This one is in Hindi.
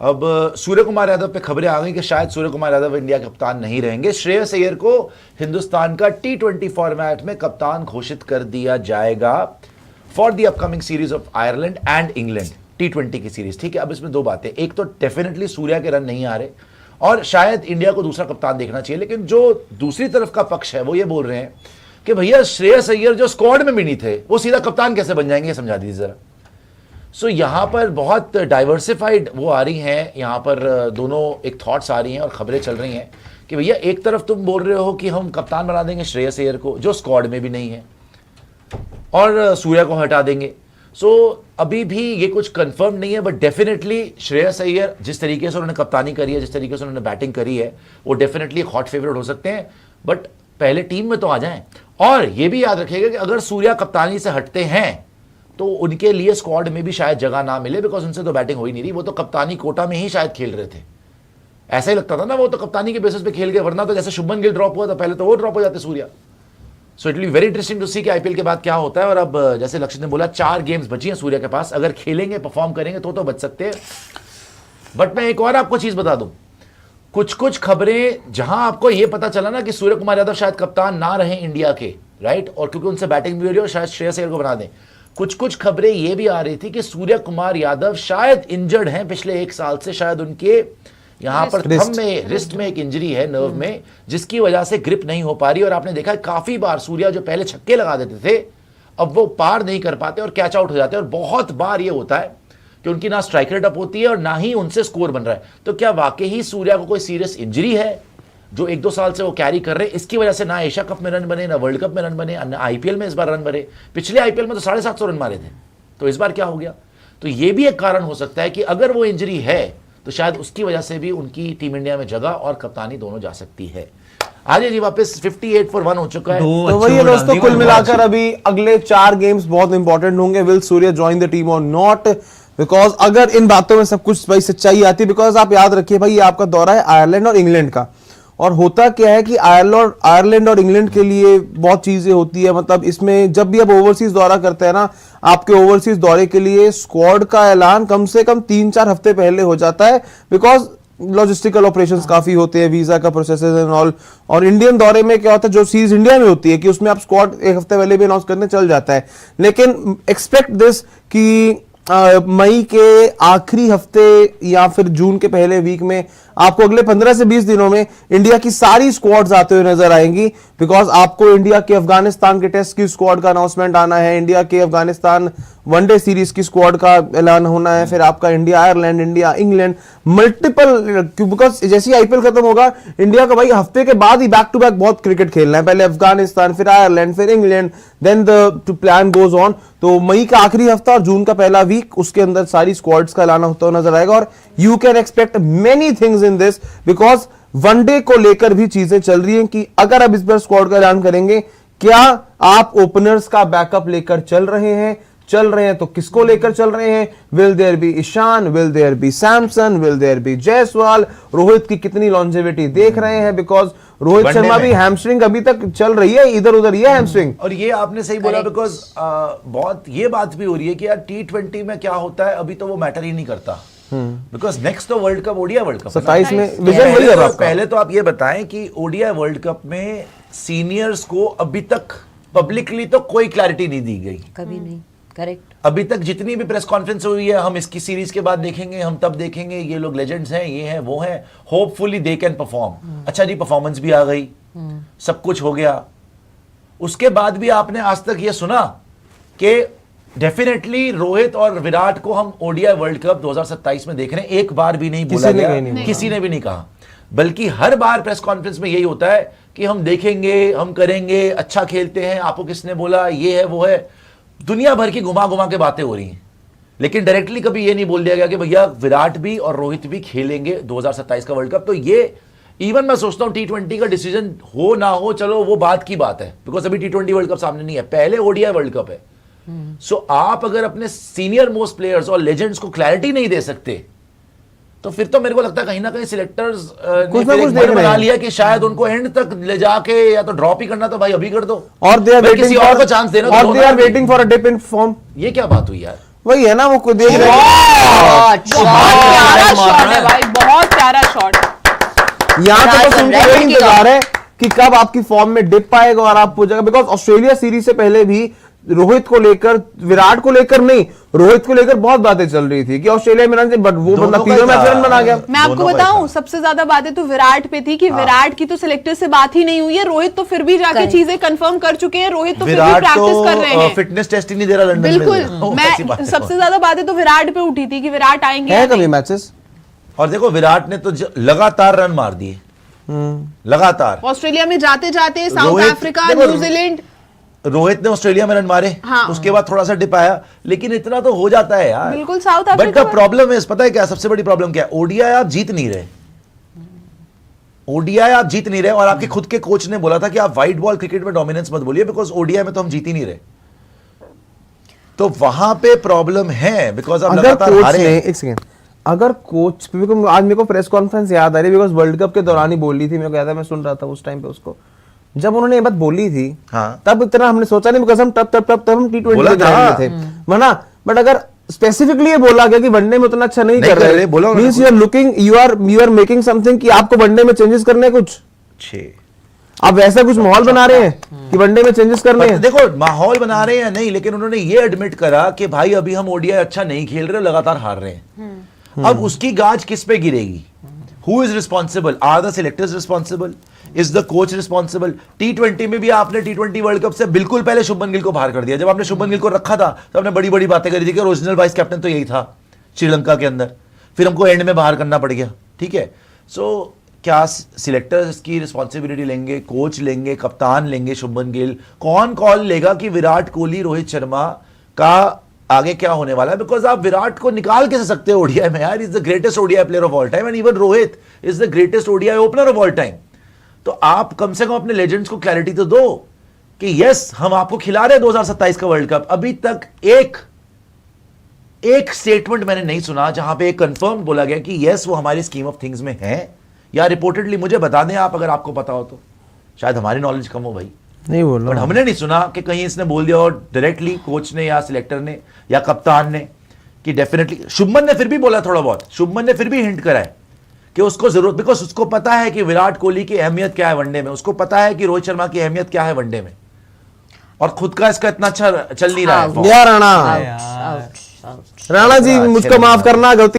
अब सूर्य कुमार यादव पे खबरें आ गई कि शायद सूर्य कुमार यादव इंडिया के कप्तान नहीं रहेंगे। श्रेयस अय्यर को हिंदुस्तान का T20 फॉर्मेट में कप्तान घोषित कर दिया जाएगा for the upcoming series of Ireland and England, T20 की सीरीज। ठीक है, अब इसमें दो बातें, एक तो डेफिनेटली सूर्या के रन नहीं आ रहे और शायद इंडिया को दूसरा कप्तान देखना चाहिए, लेकिन जो दूसरी तरफ का पक्ष है वो ये बोल रहे हैं कि भैया श्रेयस अय्यर जो स्क्वाड में भी नहीं थे वो सीधा कप्तान कैसे बन जाएंगे, समझा दीजिए जरा। सो यहाँ पर बहुत डाइवर्सिफाइड वो आ रही हैं, यहाँ पर दोनों एक थॉट्स आ रही हैं और खबरें चल रही हैं कि भैया एक तरफ तुम बोल रहे हो कि हम कप्तान बना देंगे श्रेयस अय्यर को जो स्क्वाड में भी नहीं है और सूर्या को हटा देंगे। सो अभी भी ये कुछ कंफर्म नहीं है, बट डेफिनेटली श्रेयस अय्यर जिस तरीके से उन्होंने कप्तानी करी है, जिस तरीके से उन्होंने बैटिंग करी है, वो डेफिनेटली एक हॉट फेवरेट हो सकते हैं, बट पहले टीम में तो आ जाएं। और ये भी याद रखिएगा कि अगर सूर्या कप्तानी से हटते हैं तो उनके लिए स्क्वाड में भी शायद जगह ना मिले, बिकॉज उनसे तो बैटिंग हो ही नहीं रही, वो तो कप्तानी कोटा में ही शायद खेल रहे थे, ऐसा ही लगता था ना, वो तो कप्तानी के बेसिस पे खेल गए, वरना तो जैसे शुभमन गिल ड्रॉप हुआ था पहले तो वो ड्रॉप हो जाते Surya. So it will be very interesting to see कि आईपीएल के बाद क्या होता है। और अब जैसे लक्ष्य ने बोला 4 गेम्स बची हैं सूर्या के पास, अगर खेलेंगे परफॉर्म करेंगे तो बच सकते हैं। बट मैं एक और आपको चीज बता दूं, कुछ कुछ खबरें जहां आपको यह पता चला ना कि सूर्य कुमार यादव शायद कप्तान ना रहे इंडिया के, राइट, और क्योंकि उनसे बैटिंग भी हो रही है और शायद श्रेयस अय्यर को बना दें, कुछ कुछ खबरें ये भी आ रही थी कि सूर्य कुमार यादव शायद इंजर्ड हैं पिछले 1 साल से, शायद उनके यहां पर थंब में, रिस्ट में एक इंजरी है, नर्व में, जिसकी वजह से ग्रिप नहीं हो पा रही। और आपने देखा है काफी बार सूर्या जो पहले छक्के लगा देते थे अब वो पार नहीं कर पाते और कैच आउट हो जाते हैं, और बहुत बार ये होता है कि उनकी ना स्ट्राइक रेट अप होती है और ना ही उनसे स्कोर बन रहा है। तो क्या वाकई ही सूर्या को कोई सीरियस इंजरी है जो 1-2 साल से वो कैरी कर रहे हैं, इसकी वजह से ना एशिया कप में रन बने, ना वर्ल्ड कप में रन बने, ना आईपीएल में इस बार रन बने? पिछले आईपीएल में तो 750 रन मारे थे, तो इस बार क्या हो गया? तो ये भी एक कारण हो सकता है कि अगर वो इंजरी है तो शायद उसकी वजह से भी उनकी टीम इंडिया में जगह और कप्तानी दोनों जा सकती है। आज जी वापस 58 for 1 हो चुका है। तो वही है दोस्तों, कुल मिलाकर अभी अगले 4 गेम्स बहुत इंपॉर्टेंट होंगे। Will Surya join the team और नॉट? बिकॉज अगर इन बातों में सब कुछ भाई सच्चाई आती है, बिकॉज आप याद रखिए भाई, ये आपका दौरा है आयरलैंड और इंग्लैंड का, और होता क्या है कि आयरलैंड और इंग्लैंड के लिए बहुत चीजें होती है। मतलब इसमें जब भी आप ओवरसीज दौरा करते हैं ना, आपके ओवरसीज दौरे के लिए स्क्वाड का ऐलान कम से कम 3-4 हफ्ते पहले हो जाता है, बिकॉज लॉजिस्टिकल ऑपरेशंस काफी होते हैं, वीजा का प्रोसेस एंड ऑल। और इंडियन दौरे में क्या होता है, जो सीरीज इंडिया में होती है कि उसमें आप स्क्वाड 1 हफ्ते पहले भी अनाउंस करने चल जाता है। लेकिन एक्सपेक्ट दिस कि मई के आखिरी हफ्ते या फिर जून के पहले वीक में आपको अगले 15 से 20 दिनों में इंडिया की सारी स्क्वाड्स आते हुए नजर आएंगी, बिकॉज आपको इंडिया के अफगानिस्तान के टेस्ट की स्क्वाड का अनाउंसमेंट आना है, इंडिया के अफगानिस्तान वनडे सीरीज की स्क्वाड का ऐलान होना है, फिर आपका India Ireland, India England, multiple, because जैसे ही आईपीएल खत्म होगा इंडिया का भाई हफ्ते के बाद ही बैक टू बैक बहुत क्रिकेट खेलना है, पहले अफगानिस्तान, फिर आयरलैंड, फिर England, then the plan goes on. तो मई का आखिरी हफ्ता और जून का पहला वीक, उसके अंदर सारी स्क्वाड्स का ऐलान होता हुआ नजर आएगा। और you can expect many things in this, because one day को लेकर भी चीजें चल रही हैं कि अगर आप इस बार स्क्वाड का ऐलान करेंगे, क्या आप ओपनर्स का बैकअप लेकर चल रहे हैं तो किसको लेकर चल रहे हैं? Will there be Ishan, will there be Samson, will there be Jaiswal, Rohit की कितनी लॉन्जेविटी देख रहे हैं? बिकॉज रोहित शर्मा भी हैमस्ट्रिंग अभी तक चल रही है, इधर उधर ये हैमस्ट्रिंग। और ये आपने सही बोला, बिकॉज बहुत ये बात भी हो रही है कि यार T20 में क्या होता है अभी तो वो मैटर ही नहीं करता, बिकॉज नेक्स्ट तो world cup, ODI world cup 27 में विजन वही है। पहले तो आप ये बताएं कि ओडीआई वर्ल्ड कप में सीनियर्स को अभी तक पब्लिकली तो कोई क्लैरिटी नहीं दी गई, कभी नहीं, करेक्ट। अभी तक जितनी भी प्रेस कॉन्फ्रेंस हुई है, हम इसकी सीरीज के बाद देखेंगे, हम तब देखेंगे, ये लोग लेजेंड्स हैं, ये हैं, वो हैं, होपफुली दे कैन परफॉर्म। अच्छा जी, परफॉर्मेंस भी आ गई, सब कुछ हो गया, उसके बाद भी आपने आज तक ये सुना कि डेफिनेटली रोहित और विराट को हम ओडीआई वर्ल्ड कप 2027 में देख रहे हैं? एक बार भी नहीं बोला गया, किसी ने भी नहीं कहा, बल्कि हर बार प्रेस कॉन्फ्रेंस में यही होता है कि हम देखेंगे, हम करेंगे, अच्छा खेलते हैं, आपको किसने बोला, ये है वो है, दुनिया भर की घुमा घुमा के बातें हो रही हैं, लेकिन डायरेक्टली कभी ये नहीं बोल दिया गया कि भैया विराट भी और रोहित भी खेलेंगे 2027 का वर्ल्ड कप। तो ये इवन मैं सोचता हूं T20 का डिसीजन हो ना हो, चलो वो बात की बात है, बिकॉज अभी T20 वर्ल्ड कप सामने नहीं है, पहले ओडीआई वर्ल्ड कप है। सो आप अगर अपने सीनियर मोस्ट प्लेयर्स और लेजेंड्स को क्लैरिटी नहीं दे सकते तो फिर तो मेरे को लगता है कहीं ना कहीं सिलेक्टर्स ने बना लिया कि शायद उनको एंड तक ले जाके या तो ड्रॉप ही करना, तो भाई अभी कर दो, और दे आर वेटिंग किसी और को चांस देना, और they are waiting for a dip in form. ये क्या बात हुई यार? वही है ना, वो देख रहे बहुत प्यारा शॉट है भाई, बहुत प्यारा शॉट। यहाँ पे बस उनको यही इंतजार है कि कब आपकी फॉर्म में डिप आएगा और आप हो जाएगा। बिकॉज ऑस्ट्रेलिया सीरीज से पहले भी रोहित को लेकर, विराट को लेकर नहीं, रोहित को लेकर बहुत बातें चल रही थी कि ऑस्ट्रेलिया में रन, बट वो बंदा तीनों मैच रन बना गया। मैं आपको बताऊं, सबसे ज्यादा बातें तो विराट पे थी कि विराट की तो सिलेक्टर से बात ही नहीं हुई है। रोहित तो फिर भी जाके चीजें कंफर्म कर चुके हैं, रोहित तो फिर भी प्रैक्टिस कर रहे हैं, फिटनेस टेस्ट ही नहीं दे रहा लंदन में। बिल्कुल। मैं सबसे ज्यादा बातें तो विराट पे उठी थी कि विराट आएंगे है कभी मैचेस। और देखो विराट ने तो लगातार रन मार दिए, लगातार। ऑस्ट्रेलिया में जाते जाते साउथ अफ्रीका, न्यूजीलैंड, रोहित ने ऑस्ट्रेलिया में रन मारे, हाँ। उसके बाद थोड़ा सा डिप आया, लेकिन इतना तो हो जाता है यार। बिल्कुल south but Africa. The problem है, पता है क्या सबसे बड़ी प्रॉब्लम क्या है? ओडीआई आप जीत नहीं रहे, ओडीआई आप जीत नहीं रहे, और आपके खुद के कोच ने बोला था कि आप व्हाइट बॉल क्रिकेट में डोमिनेंस मत बोलिए, बिकॉज ओडीआई में तो हम जीत ही नहीं रहे। तो वहां पे प्रॉब्लम है, बिकॉज आप लगातार हारे हैं। एक सेकंड, अगर कोच, आज मेरे को प्रेस कॉन्फ्रेंस याद आ रही है, बिकॉज वर्ल्ड कप के दौरान ही बोल रही थी, मेरे को याद है, मैं सुन रहा था उस टाइम पे उसको, जब उन्होंने ये बात बोली थी, हाँ। तब इतना हमने सोचा नहीं, बिकॉज हम तब हम T20 बोला में था। थे, मना। बट अगर स्पेसिफिकली ये बोला गया कि वनडे में उतना अच्छा नहीं कर रहे, बोला means you are looking, you are making something कि आपको वनडे में चेंजेस करने कुछ, आप वैसा कुछ माहौल बना रहे हैं कि वनडे में चेंजेस करने हैं। देखो माहौल बना रहे हैं या नहीं, लेकिन उन्होंने ये एडमिट करा कि भाई अभी हम ओडीआई अच्छा नहीं खेल रहे, लगातार हार रहे हैं। अब उसकी गाज किस पे गिरेगी? Who is responsible? Are the selectors responsible? Is the coach responsible? T20 में भी आपने T20 वर्ल्ड कप से बिल्कुल पहले शुभमन गिल को बाहर कर दिया। जब आपने शुभमन गिल को रखा था तो आपने बड़ी बड़ी बातें करी थी कि ओरिजिनल वाइस कैप्टन तो यही था श्रीलंका के अंदर, फिर हमको एंड में बाहर करना पड़ गया। ठीक है, सो क्या सिलेक्टर्स की रिस्पॉन्सिबिलिटी लेंगे, कोच लेंगे, कप्तान लेंगे शुभमन गिल? कौन कॉल लेगा कि विराट कोहली, रोहित शर्मा का आगे क्या होने वाला है? बिकॉज आप विराट को निकाल कैसे सकते हो ओडीआई में यार? Is the greatest ODI player of all time, and even Rohit is the greatest ODI opener of all time. तो आप कम से कम अपने लेजेंड्स को क्लैरिटी तो दो कि यस हम आपको खिला रहे हैं 2027 का वर्ल्ड कप। अभी तक एक स्टेटमेंट मैंने नहीं सुना जहां पे एक कंफर्म बोला गया कि यस वो हमारी स्कीम ऑफ थिंग्स में है, या रिपोर्टेडली, मुझे बता दें आप अगर आपको पता हो तो, शायद हमारी नॉलेज कम हो भाई, नहीं बोल रहा, बट हमने नहीं सुना कि कहीं इसने बोल दिया और डायरेक्टली कोच ने या सिलेक्टर ने या कप्तान ने कि डेफिनेटली। शुभमन ने फिर भी बोला थोड़ा बहुत, शुभमन ने फिर भी हिंट करा है कि उसको जरूरत, बिकॉज उसको पता है कि विराट कोहली की अहमियत क्या है वनडे में, उसको पता है कि रोहित शर्मा की अहमियत क्या है वनडे में, और खुद का इसका इतना अच्छा चल नहीं रहा है। राणा जी मुझको माफ करना, गलती